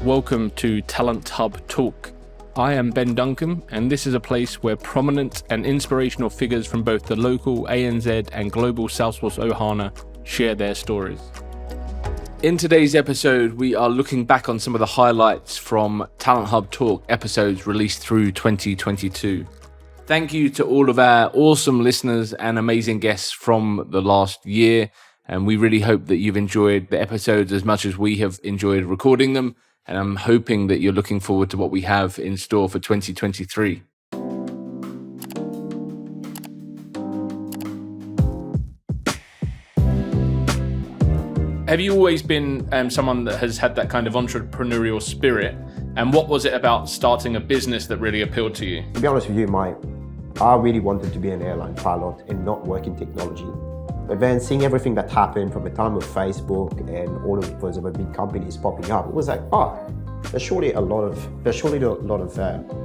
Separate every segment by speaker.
Speaker 1: welcome to Talent Hub Talk. I am Ben Duncan, and this is a place where prominent and inspirational figures from both the local ANZ and global Salesforce Ohana share their stories. In today's episode, we are looking back on some of the highlights from Talent Hub Talk episodes released through 2022. Thank you to all of our awesome listeners and amazing guests from the last year. And we really hope that you've enjoyed the episodes as much as we have enjoyed recording them. And I'm hoping that you're looking forward to what we have in store for 2023. Have you always been someone that has had that kind of entrepreneurial spirit? And what was it about starting a business that really appealed to you?
Speaker 2: To be honest with you, I really wanted to be an airline pilot and not work in technology. But then seeing everything that happened from the time of Facebook and all of those other big companies popping up, it was like, there's surely a lot of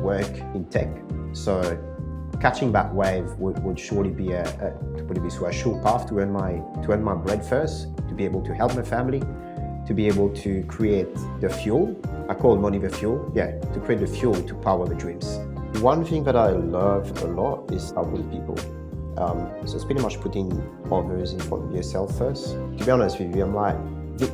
Speaker 2: work in tech. So catching that wave would surely be to put it this way, a sure path to earn my bread first, to be able to help my family, to be able to create the fuel. I call money the fuel. Yeah, to create the fuel to power the dreams. One thing that I love a lot is helping people. So it's pretty much putting others in front of yourself first. To be honest with you, I'm like,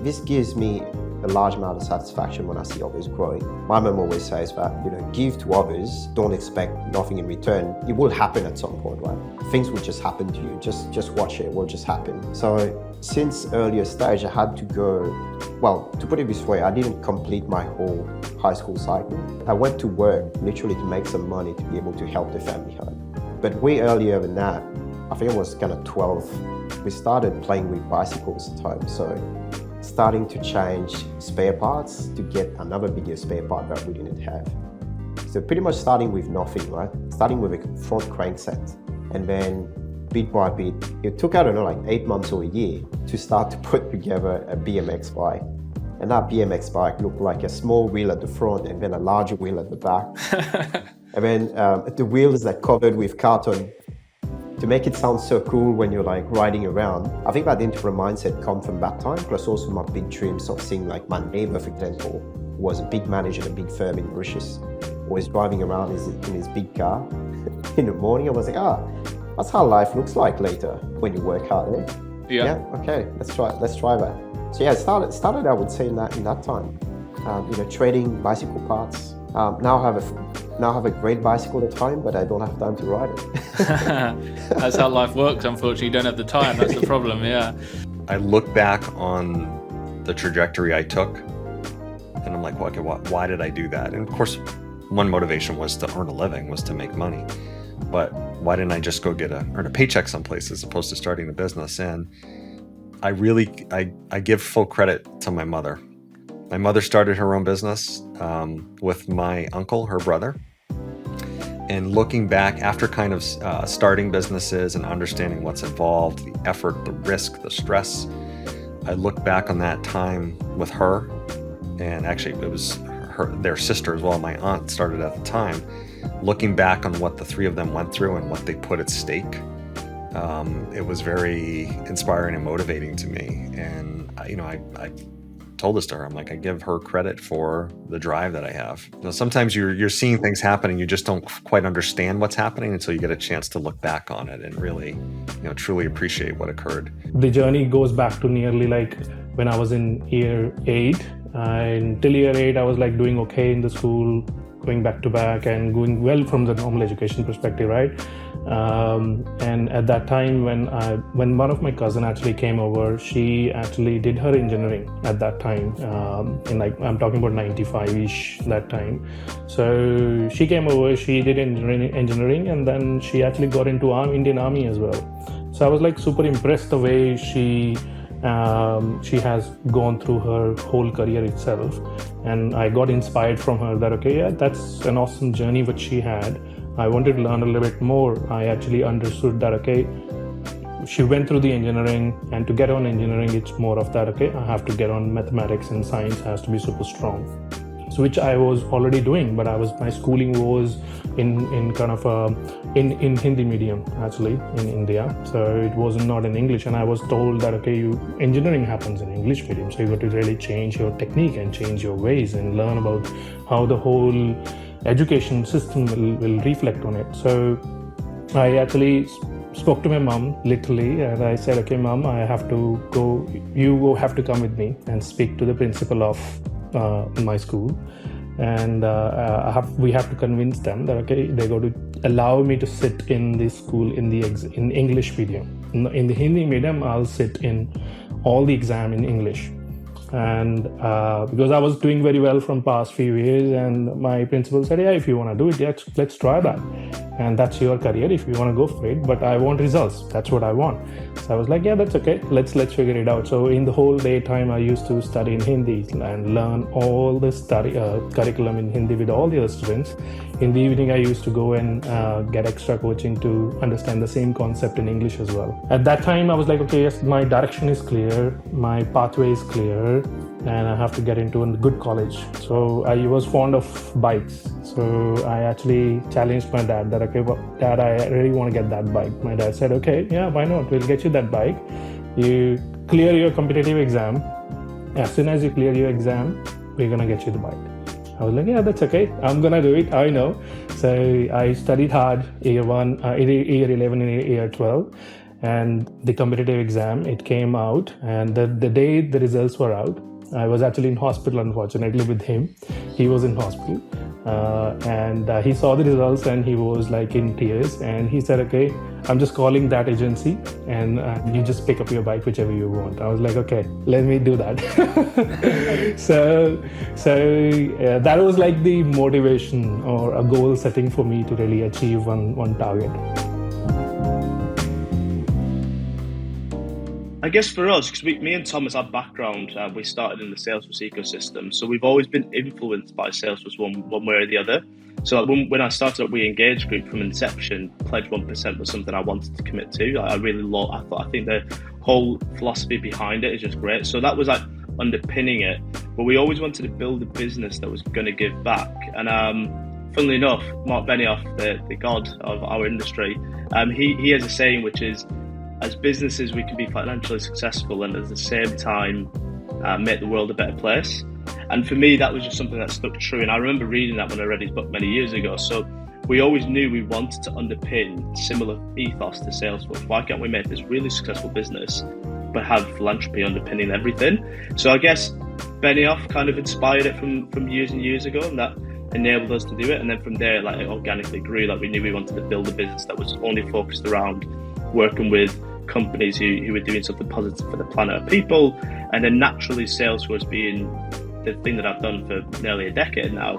Speaker 2: this gives me a large amount of satisfaction when I see others growing. My mom always says that, give to others, don't expect nothing in return. It will happen at some point, right? Things will just happen to you. Just watch it will just happen. So since earlier stage, I had to go, to put it this way, I didn't complete my whole high school cycle. I went to work literally to make some money to be able to help the family out. But way earlier than that, I think I was kind of 12, we started playing with bicycles at the time. So starting to change spare parts to get another bigger spare part that we didn't have. So pretty much starting with nothing, right? Starting with a front crankset. And then bit by bit, it took, 8 months or a year to start to put together a BMX bike. And that BMX bike looked like a small wheel at the front and then a larger wheel at the back. And then the wheels that covered with carton to make it sound so cool when you're like riding around. I think that entrepreneur mindset come from that time, plus also my big dreams of seeing like my neighbor, for example, who was a big manager in a big firm in Mauritius, always driving around in his big car. In the morning, I was like, that's how life looks like later when you work hard, eh? Yeah, okay, let's try that. So yeah, it started I would say in that time. Trading bicycle parts. Now I have a great bicycle at the time, but I don't have time to ride it.
Speaker 1: That's how life works, unfortunately. You don't have the time, that's the problem, yeah.
Speaker 3: I look back on the trajectory I took, and I'm like, okay, why did I do that? And of course, one motivation was to earn a living, was to make money. But why didn't I just go earn a paycheck someplace as opposed to starting a business? And I give full credit to my mother. My mother started her own business with my uncle, her brother. And looking back after kind of starting businesses and understanding what's involved, the effort, the risk, the stress, I look back on that time with her, and actually it was their sister as well, my aunt started at the time. Looking back on what the three of them went through and what they put at stake, it was very inspiring and motivating to me. And I told this to her. I'm like, I give her credit for the drive that I have. Sometimes you're seeing things happen and you just don't quite understand what's happening until you get a chance to look back on it and really, truly appreciate what occurred.
Speaker 4: The journey goes back to nearly like when I was in year 8. And till year 8, I was like doing okay in the school, going back to back and going well from the normal education perspective, right? And at that time when one of my cousin actually came over, she actually did her engineering at that time, I'm talking about 95-ish that time. So she came over, she did engineering, and then she actually got into Indian Army as well. So I was like super impressed the way she has gone through her whole career itself, and I got inspired from her that that's an awesome journey which she had. I wanted to learn a little bit more. I actually understood that she went through the engineering, and to get on engineering, it's more of that I have to get on mathematics, and science has to be super strong. so which I was already doing, but my schooling was in kind of in Hindi medium actually in India, so it was not in English. And I was told that engineering happens in English medium, so you got to really change your technique and change your ways and learn about how the whole education system will reflect on it. So I actually spoke to my mom literally, and I said, okay mom, I have to go, you have to come with me and speak to the principal of my school, and we have to convince them that okay, they're going to allow me to sit in this school in English medium. In the Hindi medium, I'll sit in all the exam in English. And because I was doing very well from past few years, and my principal said, yeah, if you want to do it, let's try that, and that's your career if you want to go for it, but I want results, that's what I want. So I was like, yeah, that's okay, let's figure it out. So in the whole daytime, I used to study in Hindi and learn all the curriculum in Hindi with all the other students. In the evening, I used to go and get extra coaching to understand the same concept in English as well. At that time, I was like, okay, yes, my direction is clear, my pathway is clear, and I have to get into a good college. So I was fond of bikes. So I actually challenged my dad that, okay, well, Dad, I really want to get that bike. My dad said, okay, yeah, why not? We'll get you that bike. You clear your competitive exam. As soon as you clear your exam, we're going to get you the bike. I was like, yeah, that's okay. I'm going to do it. I know. So I studied hard year 11 and year 12. And the competitive exam, it came out. And the day the results were out, I was actually in hospital, unfortunately, with him. He was in hospital. And he saw the results and he was like in tears. And he said, okay, I'm just calling that agency and you just pick up your bike, whichever you want. I was like, okay, let me do that. So that was like the motivation or a goal setting for me to really achieve one target.
Speaker 5: I guess for us, because me and Thomas, our background, we started in the Salesforce ecosystem. So we've always been influenced by Salesforce one way or the other. So when I started at We Engage Group from inception, Pledge 1% was something I wanted to commit to. I think the whole philosophy behind it is just great. So that was like underpinning it. But we always wanted to build a business that was going to give back. And funnily enough, Mark Benioff, the god of our industry, he has a saying which is, as businesses, we can be financially successful and at the same time make the world a better place. And for me, that was just something that stuck true. And I remember reading that when I read his book many years ago. So we always knew we wanted to underpin similar ethos to Salesforce. Why can't we make this really successful business but have philanthropy underpinning everything? So I guess Benioff kind of inspired it from years and years ago, and that enabled us to do it. And then from there, like, it organically grew. Like, we knew we wanted to build a business that was only focused around working with companies who were doing something positive for the planet or people. And then naturally, Salesforce being the thing that I've done for nearly a decade now,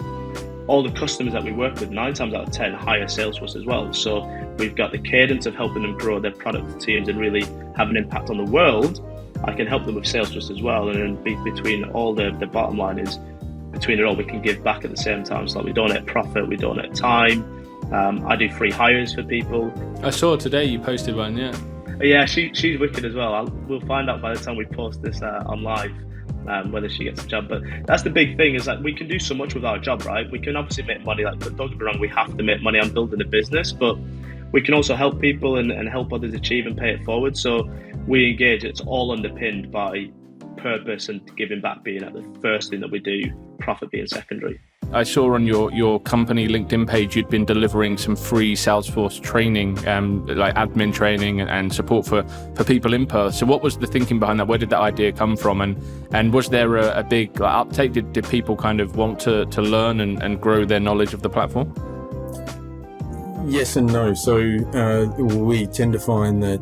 Speaker 5: all the customers that we work with, 9 times out of 10 hire Salesforce as well. So we've got the cadence of helping them grow their product teams and really have an impact on the world. I can help them with Salesforce as well. And then between all the bottom line is, between it all, we can give back at the same time. So like, we donate profit, we donate time. I do free hires for people.
Speaker 1: I saw today you posted one, yeah.
Speaker 5: Yeah, she's wicked as well. We'll find out by the time we post this on live whether she gets a job. But that's the big thing, is that we can do so much with our job, right? We can obviously make money. Like, don't get me wrong, we have to make money on building a business, but we can also help people and help others achieve and pay it forward. So We Engage, it's all underpinned by purpose and giving back being at the first thing that we do, profit being secondary.
Speaker 1: I saw on your company LinkedIn page you'd been delivering some free Salesforce training, like admin training and support for people in Perth. So what was the thinking behind that? Where did that idea come from? And was there a big uptake? Did people kind of want to learn and grow their knowledge of the platform?
Speaker 6: Yes and no. So we tend to find that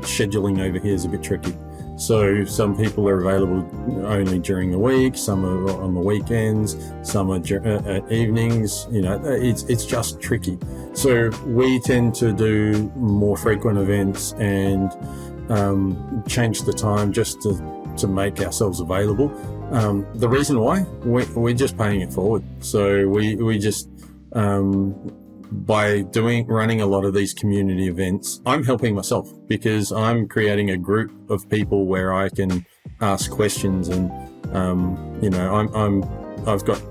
Speaker 6: scheduling over here is a bit tricky. So some people are available only during the week, some are on the weekends, some are at evenings. You know, it's just tricky. So we tend to do more frequent events and change the time just to make ourselves available. The reason why, we're just paying it forward. So we just by running a lot of these community events, I'm helping myself because I'm creating a group of people where I can ask questions and, I'm I've got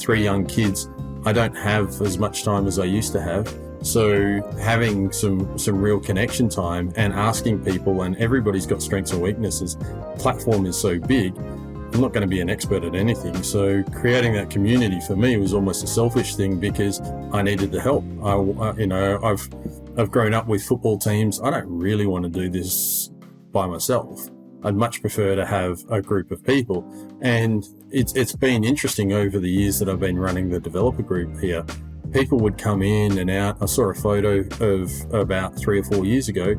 Speaker 6: 3 young kids. I don't have as much time as I used to have. So having some real connection time and asking people, and everybody's got strengths and weaknesses. Platform is so big. I'm not going to be an expert at anything. So creating that community for me was almost a selfish thing because I needed the help. I've grown up with football teams. I don't really want to do this by myself. I'd much prefer to have a group of people. And it's been interesting over the years that I've been running the developer group here. People would come in and out. I saw a photo of about 3 or 4 years ago.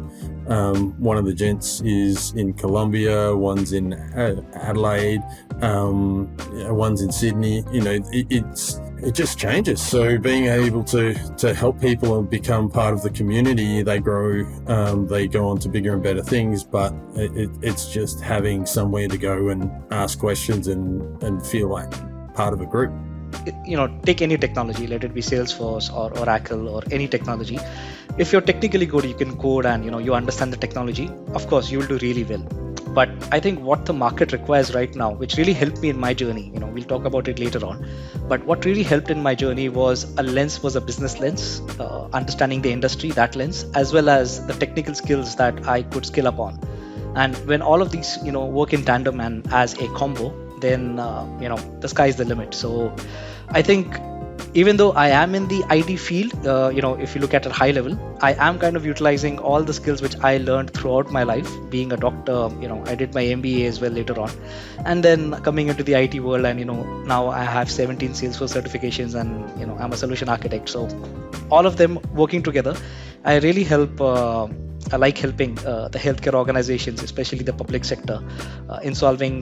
Speaker 6: One of the gents is in Colombia, one's in Adelaide, one's in Sydney. It just changes. So being able to help people and become part of the community, they grow, they go on to bigger and better things, but it's just having somewhere to go and ask questions and feel like part of a group.
Speaker 7: Take any technology, let it be Salesforce or Oracle or any technology. If you're technically good, you can code and you understand the technology, of course you will do really well. But I think what the market requires right now, which really helped me in my journey, we'll talk about it later on, but what really helped in my journey was a business lens, understanding the industry, that lens, as well as the technical skills that I could skill up on. And when all of these work in tandem and as a combo, then the sky is the limit. So I think even though I am in the IT field, if you look at a high level, I am kind of utilizing all the skills which I learned throughout my life. Being a doctor, I did my MBA as well later on, and then coming into the IT world, and now I have 17 Salesforce certifications, and I'm a solution architect. So all of them working together, I really help. I like helping the healthcare organizations, especially the public sector, in solving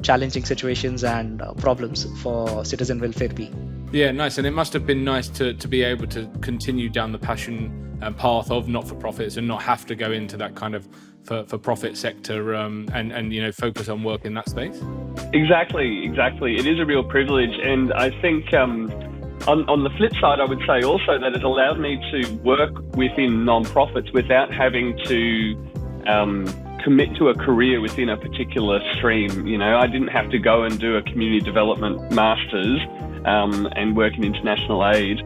Speaker 7: challenging situations and problems for citizen welfare being.
Speaker 1: Yeah, nice. And it must have been nice to be able to continue down the passion path of not-for-profits and not have to go into that kind of for-profit sector and focus on work in that space.
Speaker 8: Exactly. It is a real privilege, and I think on the flip side, I would say also that it allowed me to work within non-profits without having to commit to a career within a particular stream. I didn't have to go and do a community development master's and work in international aid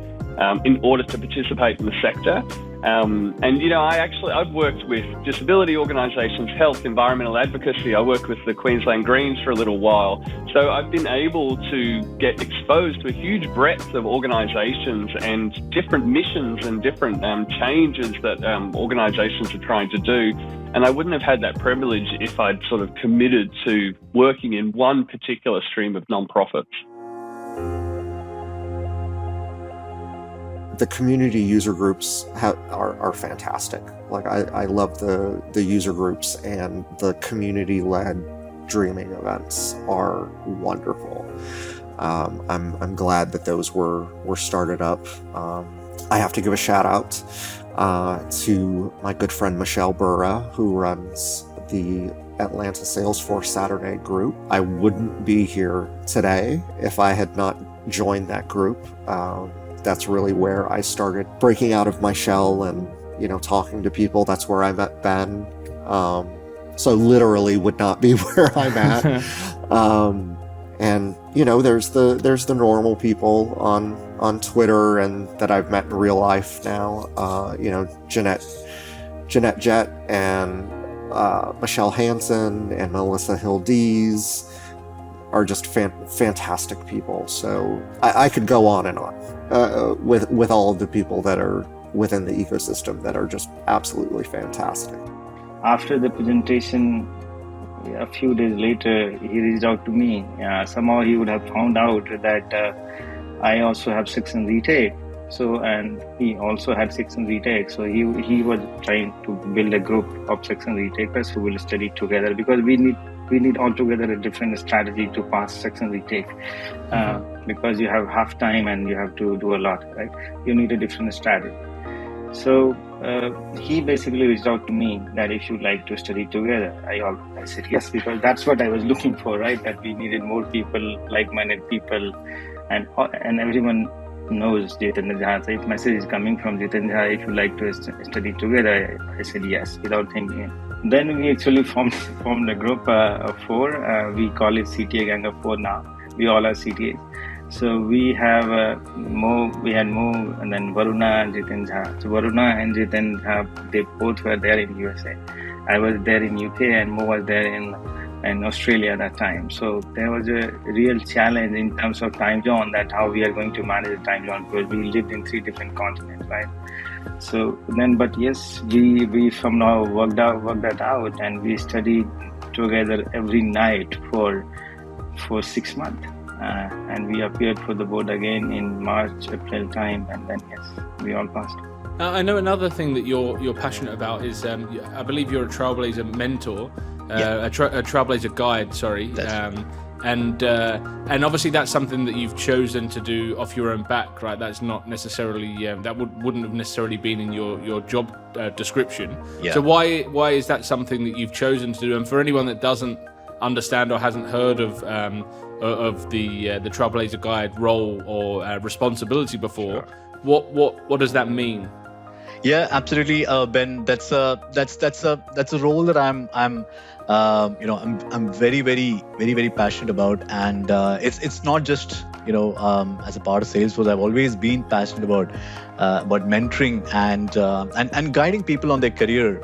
Speaker 8: in order to participate in the sector. I've worked with disability organisations, health, environmental advocacy. I worked with the Queensland Greens for a little while. So I've been able to get exposed to a huge breadth of organisations and different missions and different changes that organisations are trying to do. And I wouldn't have had that privilege if I'd sort of committed to working in one particular stream of non-profits.
Speaker 9: The community user groups are fantastic. Like I love the user groups, and the community-led dreaming events are wonderful. I'm glad that those were started up. I have to give a shout out to my good friend Michelle Burra, who runs the Atlanta Salesforce Saturday group. I wouldn't be here today if I had not joined that group. That's really where I started breaking out of my shell and, talking to people. That's where I met Ben. So literally would not be where I'm at. And, there's the normal people on Twitter and that I've met in real life now. Jeanette Jett and Michelle Hansen and Melissa Hildees are just fantastic people. So I could go on and on with all of the people that are within the ecosystem that are just absolutely fantastic.
Speaker 10: After the presentation, a few days later, he reached out to me. Somehow he would have found out that I also have 6 in retake. So, and he also had 6 in retake. So he was trying to build a group of 6 in retakers who will study together, because we need altogether a different strategy to pass section retake, because you have half time and you have to do a lot, right? You need a different strategy. So he basically reached out to me that if you'd like to study together, I said yes, because that's what I was looking for, right? That we needed more people, like-minded people, and everyone knows Jitendra Jha. So if message is coming from Jitendra Jha, if you like to study together, I said yes without thinking. Then we actually formed a group of 4. We call it CTA Gang of 4 now. we all are CTAs. So we have we had Mo, and then Varuna and Jitin Jha. So Varuna and Jitin Jha, they both were there in USA. I was there in UK, and Mo was there in Australia at that time. So there was a real challenge in terms of time zone, that how we are going to manage the time zone, because we lived in 3 different continents, right? So then, but yes, we somehow worked that out, and we studied together every night for 6 months. And we appeared for the board again in March, April time, and then yes, we all passed.
Speaker 1: I know another thing that you're passionate about is I believe you're a Trailblazer mentor, a Trailblazer guide. Sorry, and obviously that's something that you've chosen to do off your own back, right? That's not necessarily that wouldn't have necessarily been in your job description.
Speaker 11: Yeah.
Speaker 1: So why is that something that you've chosen to do? And for anyone that doesn't understand or hasn't heard of the Trailblazer guide role or responsibility before, what does that mean?
Speaker 11: Yeah, absolutely, Ben. That's a role that I'm very, very, very, very passionate about, and it's not just as a part of Salesforce. I've always been passionate about mentoring and guiding people on their career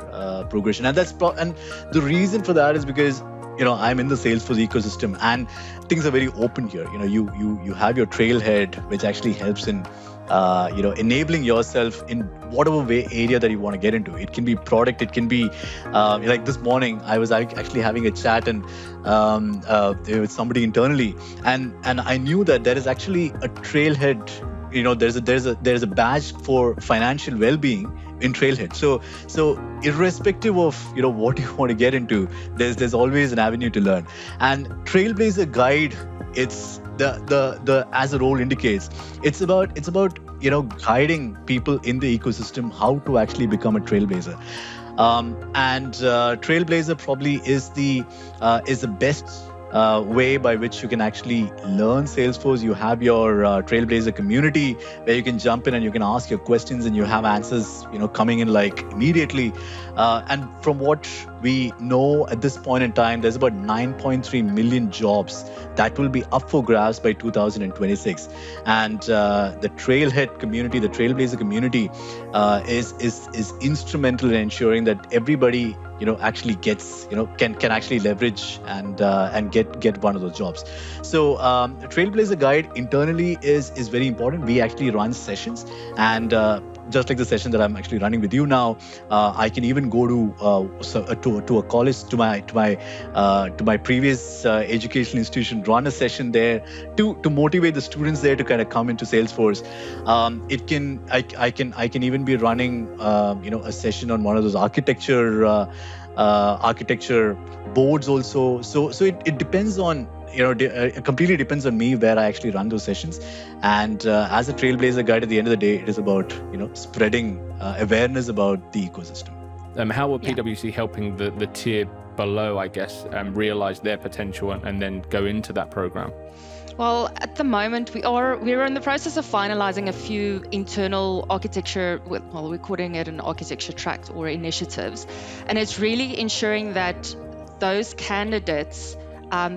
Speaker 11: progression, and and the reason for that is because I'm in the Salesforce ecosystem, and things are very open here. You have your trailhead, which actually helps in enabling yourself in whatever area that you want to get into. It can be product, it can be like this morning I was actually having a chat and with somebody internally, and I knew that there is actually a trailhead. There's a badge for financial well-being in Trailhead. So irrespective of what you want to get into, there's always an avenue to learn. And Trailblazer Guide, it's the as the role indicates, it's about guiding people in the ecosystem how to actually become a trailblazer. And Trailblazer probably is the best way by which you can actually learn Salesforce. You have your Trailblazer community where you can jump in and you can ask your questions and you have answers coming in like immediately. And from what we know at this point in time, there's about 9.3 million jobs that will be up for grabs by 2026. And the Trailhead community, the Trailblazer community, is instrumental in ensuring that everybody actually gets can actually leverage and get one of those jobs. So Trailblazer Guide internally is very important. We actually run sessions, and just like the session that I'm actually running with you now, I can even go to a college, to my previous educational institution, run a session there to motivate the students there to kind of come into Salesforce. I can even be running a session on one of those architecture boards also. So it depends on it completely depends on me where I actually run those sessions. And as a Trailblazer Guide, at the end of the day, it is about spreading awareness about the ecosystem.
Speaker 1: How will PwC helping the tier below, I guess, realize their potential and then go into that program?
Speaker 12: Well, at the moment, we're in the process of finalizing a few internal architecture, we're calling it an architecture tract or initiatives. And it's really ensuring that those candidates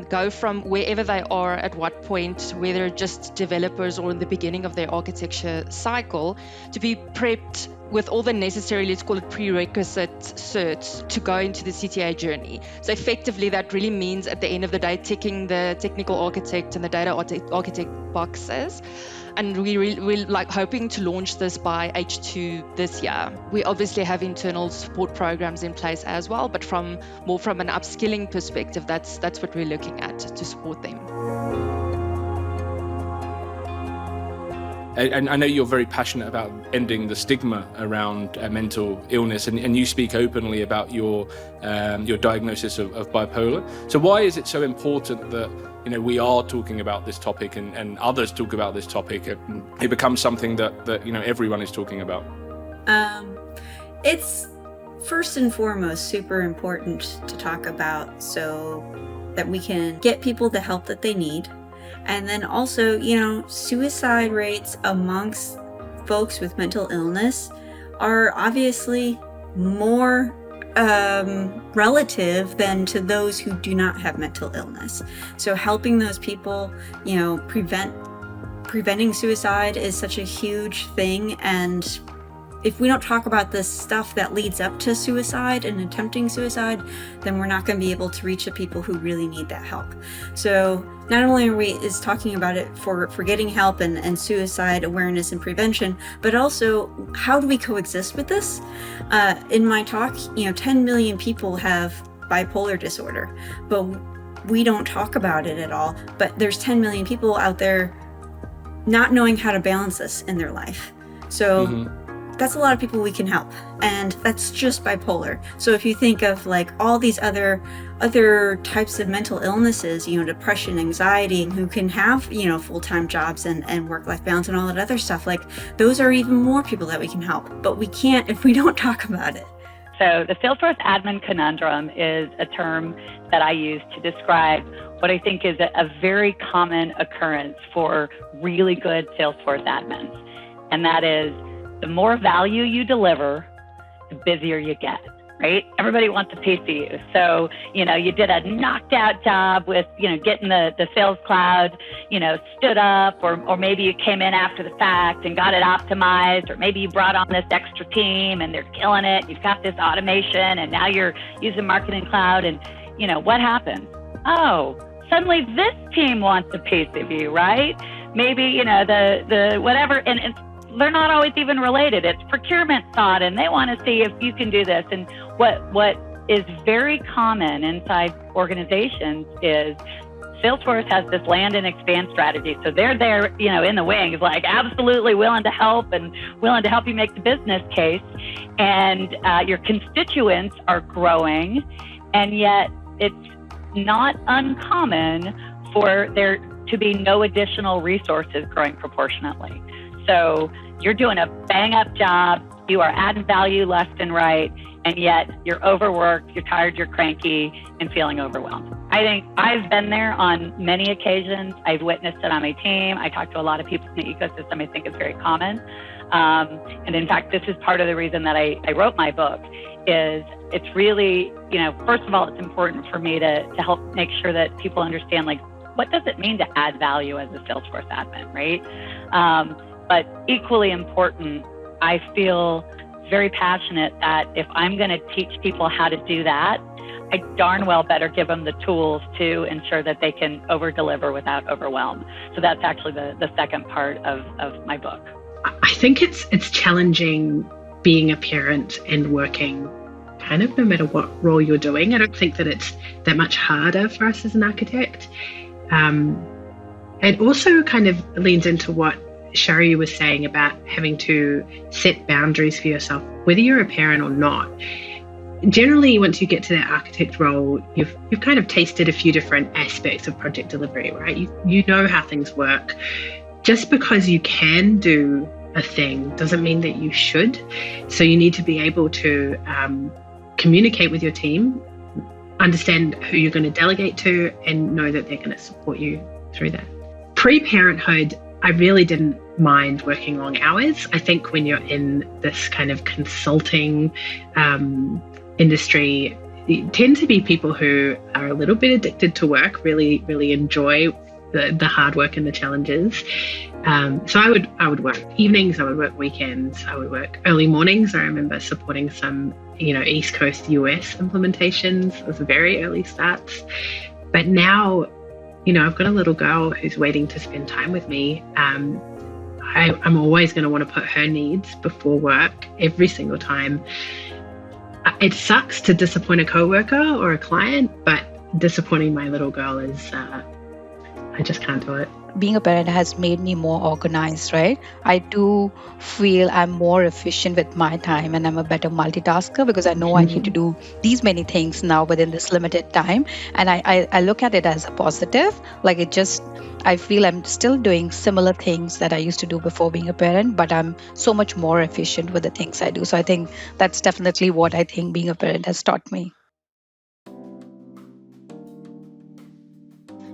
Speaker 12: go from wherever they are at what point, whether just developers or in the beginning of their architecture cycle, to be prepped with all the necessary, let's call it prerequisite certs to go into the CTA journey. So effectively, that really means at the end of the day, ticking the technical architect and the data architect boxes. And we're like hoping to launch this by H2 this year. We obviously have internal support programs in place as well, but from an upskilling perspective, that's what we're looking at to support them.
Speaker 1: And I know you're very passionate about ending the stigma around mental illness, and you speak openly about your diagnosis of bipolar. So why is it so important that we are talking about this topic and others talk about this topic? It becomes something that everyone is talking about.
Speaker 13: It's first and foremost super important to talk about so that we can get people the help that they need. And then also, suicide rates amongst folks with mental illness are obviously more relative than to those who do not have mental illness. So helping those people, preventing suicide is such a huge thing, and if we don't talk about the stuff that leads up to suicide and attempting suicide, then we're not going to be able to reach the people who really need that help. So not only is talking about it for getting help and suicide awareness and prevention, but also how do we coexist with this? In my talk, 10 million people have bipolar disorder, but we don't talk about it at all. But there's 10 million people out there not knowing how to balance this in their life. So that's a lot of people we can help, and that's just bipolar. So if you think of like all these other types of mental illnesses, depression, anxiety, and who can have full-time jobs and work-life balance and all that other stuff, like those are even more people that we can help, but we can't if we don't talk about it.
Speaker 14: So the Salesforce admin conundrum is a term that I use to describe what I think is a very common occurrence for really good Salesforce admins, and that is the more value you deliver, the busier you get, right? Everybody wants a piece of you. So, you did a knocked out job with, getting the sales cloud, stood up, or maybe you came in after the fact and got it optimized, or maybe you brought on this extra team and they're killing it. You've got this automation and now you're using Marketing Cloud, and, what happens? Oh, suddenly this team wants a piece of you, right? Maybe, the whatever, and they're not always even related. It's procurement thought, and they want to see if you can do this. And what is very common inside organizations is Salesforce has this land and expand strategy. So they're there, in the wings, like absolutely willing to help and willing to help you make the business case. And your constituents are growing, and yet it's not uncommon for there to be no additional resources growing proportionately. So you're doing a bang-up job, you are adding value left and right, and yet you're overworked, you're tired, you're cranky, and feeling overwhelmed. I think I've been there on many occasions. I've witnessed it on my team. I talk to a lot of people in the ecosystem. I think it's very common. And in fact, this is part of the reason that I wrote my book, is it's really, first of all, it's important for me to help make sure that people understand, like, what does it mean to add value as a Salesforce admin, right? But equally important, I feel very passionate that if I'm going to teach people how to do that, I darn well better give them the tools to ensure that they can over-deliver without overwhelm. So that's actually the second part of my book.
Speaker 15: I think it's challenging being a parent and working kind of no matter what role you're doing. I don't think that it's that much harder for us as an architect. It also kind of leans into what Shari was saying about having to set boundaries for yourself, whether you're a parent or not. Generally, once you get to that architect role, you've kind of tasted a few different aspects of project delivery, right? You know how things work. Just because you can do a thing doesn't mean that you should. So you need to be able to communicate with your team, understand who you're going to delegate to, and know that they're going to support you through that. Pre-parenthood, I really didn't mind working long hours. I think when you're in this kind of consulting industry, you tend to be people who are a little bit addicted to work, really, really enjoy the hard work and the challenges. So I would work evenings, I would work weekends, I would work early mornings. I remember supporting some, East Coast US implementations. It was very early starts. But now, I've got a little girl who's waiting to spend time with me. I'm always going to want to put her needs before work every single time. It sucks to disappoint a coworker or a client, but disappointing my little girl is, I just can't do it.
Speaker 16: Being a parent has made me more organized, right? I do feel I'm more efficient with my time, and I'm a better multitasker because I know I need to do these many things now within this limited time. And I look at it as a positive. Like I feel I'm still doing similar things that I used to do before being a parent, but I'm so much more efficient with the things I do. So I think that's definitely what I think being a parent has taught me.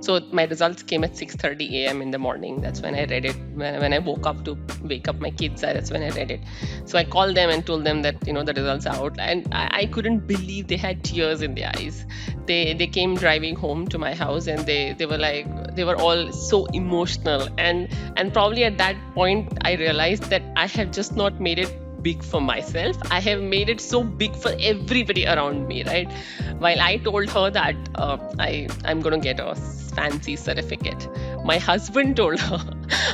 Speaker 17: So my results came at 6:30 a.m. in the morning. That's when I read it. When I woke up to wake up my kids, that's when I read it. So I called them and told them that, the results are out. And I couldn't believe they had tears in their eyes. They came driving home to my house, and they were all so emotional. And probably at that point, I realized that I have just not made it big for myself. I have made it so big for everybody around me, right? While I told her that I'm going to get a fancy certificate, my husband told her,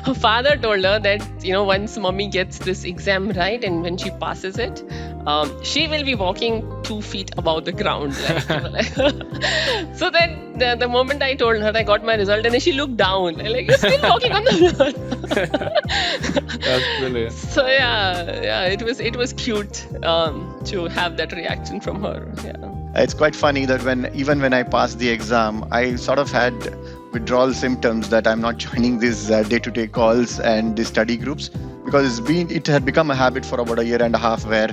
Speaker 17: her father told her that, once mommy gets this exam right and when she passes it, she will be walking 2 feet above the ground. So then the moment I told her I got my result, and then she looked down, and you're still walking on the ground.
Speaker 1: That's brilliant.
Speaker 17: So yeah, it was cute to have that reaction from her. Yeah.
Speaker 18: It's quite funny that even when I passed the exam, I sort of had withdrawal symptoms that I'm not joining these day-to-day calls and the study groups, because it had become a habit for about a year and a half where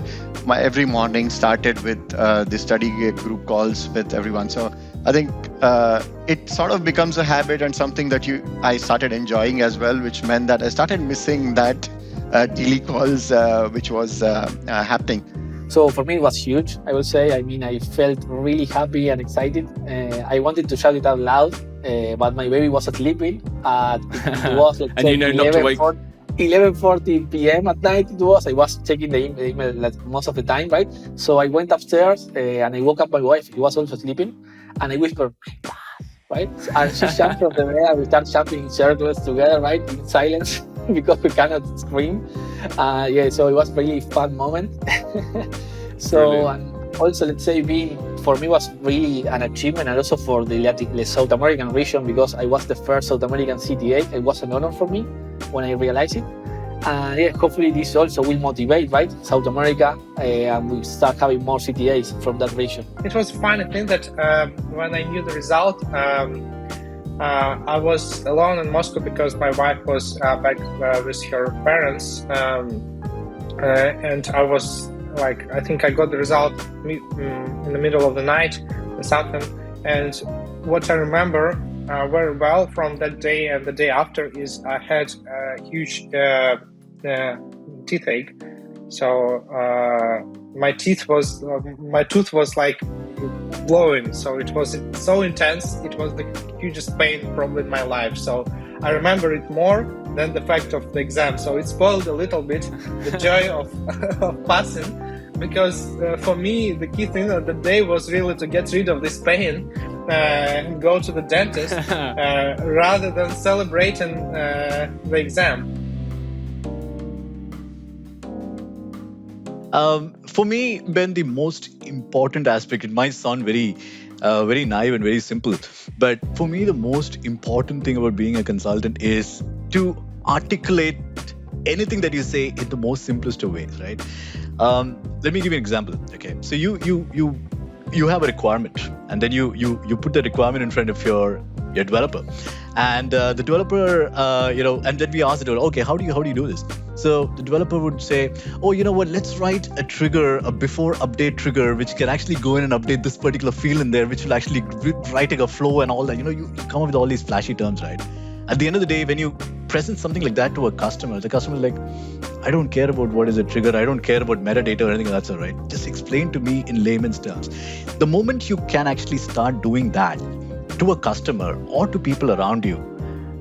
Speaker 18: my every morning started with the study group calls with everyone. So I think it sort of becomes a habit and something that I started enjoying as well, which meant that I started missing that daily calls which was happening.
Speaker 19: So for me, it was huge, I would say. I mean, I felt really happy and excited. I wanted to shout it out loud, but my baby was sleeping. It was, let's
Speaker 1: and
Speaker 19: say,
Speaker 1: not to wake.
Speaker 19: 11:40 p.m. at night it was. I was checking the email most of the time, right? So I went upstairs and I woke up my wife. She was also sleeping. And I whispered, right? And she jumped from the bed and we started jumping in circles together, right? In silence, because we cannot scream. So it was a really fun moment. So and also, let's say, for me was really an achievement, and also for the South American region, because I was the first South American CTA. It was an honor for me when I realized it. And hopefully this also will motivate, right, South America, and we start having more CTAs from that region.
Speaker 20: It was fun. I think that when I knew the result, I was alone in Moscow because my wife was back with her parents, and I was I think I got the result in the middle of the night or something. And what I remember very well from that day and the day after is I had a huge toothache. So my tooth was like blowing. So it was so intense. It was the hugest pain probably in my life. So I remember it more than the fact of the exam. So it spoiled a little bit the joy of passing. Because for me, the key thing of the day was really to get rid of this pain and go to the dentist rather than celebrating the exam.
Speaker 11: For me, Ben, the most important aspect, it might sound very naive and very simple, but for me, the most important thing about being a consultant is to articulate anything that you say in the most simplest of ways, right? Let me give you an example. Okay, so you have a requirement, and then you put the requirement in front of your developer, and the developer, and then we ask the developer, okay, how do you do this? So the developer would say, oh, you know what? Let's write a trigger, a before update trigger, which can actually go in and update this particular field in there, which will actually write a flow and all that. You come up with all these flashy terms, right? At the end of the day, when you present something like that to a customer, the customer is like, I don't care about what is a trigger. I don't care about metadata or anything like that, right? Just explain to me in layman's terms. The moment you can actually start doing that to a customer or to people around you,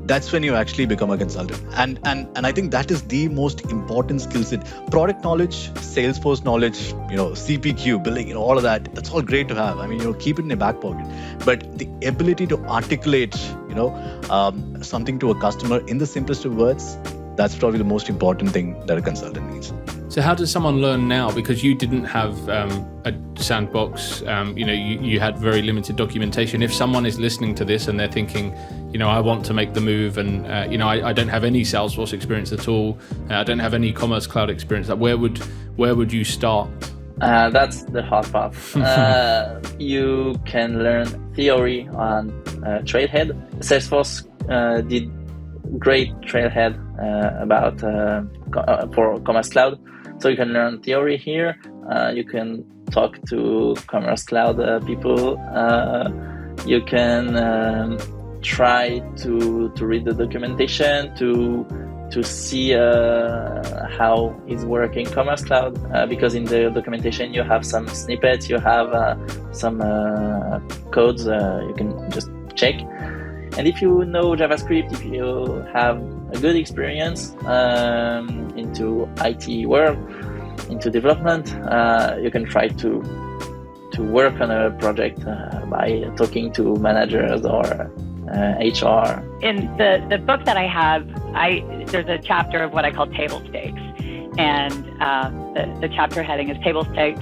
Speaker 11: that's when you actually become a consultant. And I think that is the most important skill set. Product knowledge, Salesforce knowledge, CPQ, billing, all of that, that's all great to have. I mean, keep it in your back pocket. But the ability to articulate, something to a customer in the simplest of words, that's probably the most important thing that a consultant needs.
Speaker 1: So how does someone learn now? Because you didn't have a sandbox, you had very limited documentation. If someone is listening to this and they're thinking, I want to make the move and, I don't have any Salesforce experience at all. I don't have any Commerce Cloud experience. Where would you start?
Speaker 21: That's the hard part. You can learn theory on Trailhead. Salesforce did great Trailhead about for Commerce Cloud. So you can learn theory here. You can talk to Commerce Cloud people. You can try to read the documentation, to see how it's working Commerce Cloud, because in the documentation you have some snippets, you have some codes you can just check. And if you know JavaScript, if you have a good experience into IT world, into development, you can try to work on a project by talking to managers or HR.
Speaker 14: In the book that I have, there's a chapter of what I call table stakes. And the chapter heading is table stakes: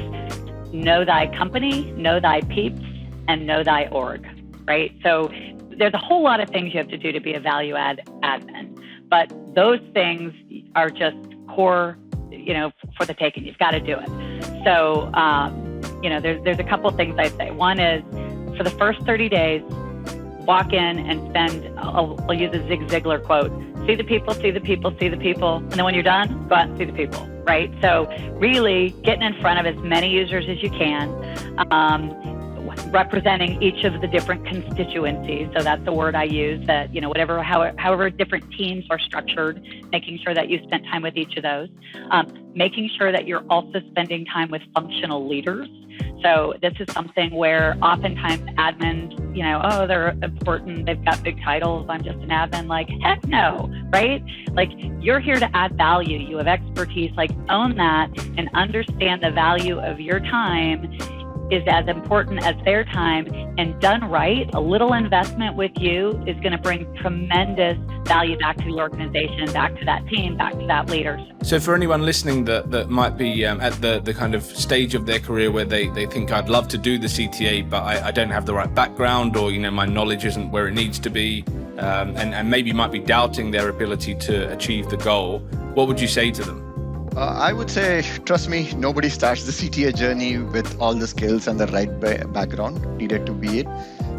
Speaker 14: know thy company, know thy peeps, and know thy org, right? So there's a whole lot of things you have to do to be a value add admin, but those things are just core, for the taking. You've got to do it. So, there's a couple of things I'd say. One is, for the first 30 days, walk in and spend, I'll use a Zig Ziglar quote, see the people, see the people, see the people. And then when you're done, go out and see the people, right? So really getting in front of as many users as you can, representing each of the different constituencies. So that's the word I use, that, however different teams are structured, making sure that you spend time with each of those, making sure that you're also spending time with functional leaders. So this is something where oftentimes admins, they're important, they've got big titles, I'm just an admin. Like, heck no, right? Like, you're here to add value. You have expertise, like own that and understand the value of your time is as important as their time, and done right, a little investment with you is going to bring tremendous value back to the organization, back to that team, back to that leader.
Speaker 1: So for anyone listening that might be at the kind of stage of their career where they think, I'd love to do the CTA, but I don't have the right background, or my knowledge isn't where it needs to be, and maybe might be doubting their ability to achieve the goal, what would you say to them?
Speaker 18: I would say, trust me, nobody starts the CTA journey with all the skills and the right background needed to be it.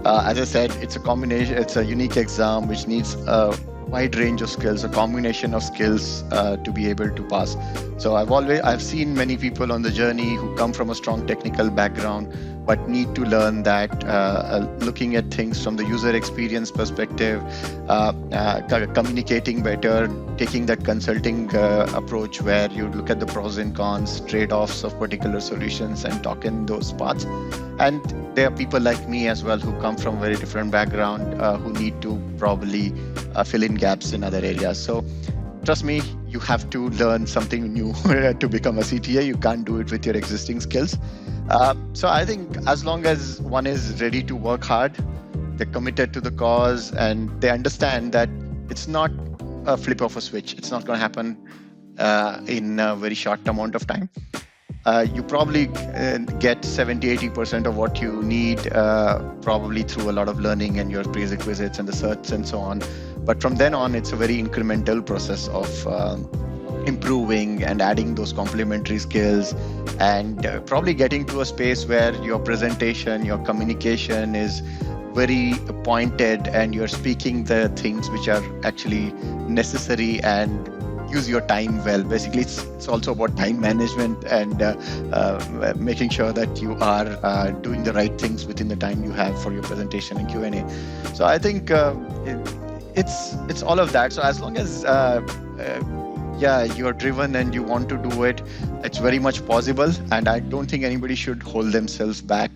Speaker 18: As I said, it's a combination, it's a unique exam which needs a wide range of skills, a combination of skills to be able to pass. So I've seen many people on the journey who come from a strong technical background, but need to learn that looking at things from the user experience perspective, communicating better, taking that consulting approach where you look at the pros and cons, trade-offs of particular solutions and talk in those parts. And there are people like me as well who come from very different background who need to probably fill in gaps in other areas. So trust me, you have to learn something new to become a CTA. You can't do it with your existing skills. So I think as long as one is ready to work hard, they're committed to the cause, and they understand that it's not a flip of a switch. It's not going to happen in a very short amount of time. You probably get 70-80% of what you need probably through a lot of learning and your prerequisites and the certs and so on. But from then on, it's a very incremental process of improving and adding those complementary skills, and probably getting to a space where your presentation, your communication is very pointed and you're speaking the things which are actually necessary and use your time well. Basically, it's also about time management and making sure that you are doing the right things within the time you have for your presentation and Q&A. So I think it's all of that. So as long as you're driven and you want to do it, it's very much possible. And I don't think anybody should hold themselves back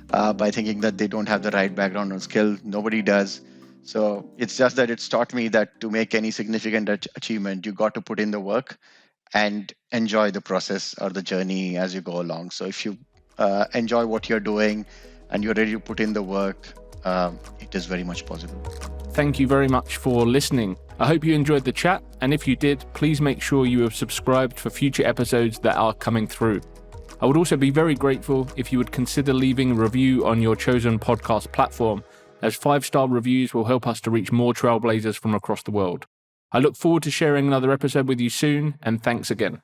Speaker 18: by thinking that they don't have the right background or skill. Nobody does. So it's just that it's taught me that to make any significant achievement, you got to put in the work and enjoy the process or the journey as you go along. So if you enjoy what you're doing and you're ready to put in the work, it is very much possible.
Speaker 1: Thank you very much for listening. I hope you enjoyed the chat, and if you did, please make sure you have subscribed for future episodes that are coming through. I would also be very grateful if you would consider leaving a review on your chosen podcast platform, as 5-star reviews will help us to reach more trailblazers from across the world. I look forward to sharing another episode with you soon, and thanks again.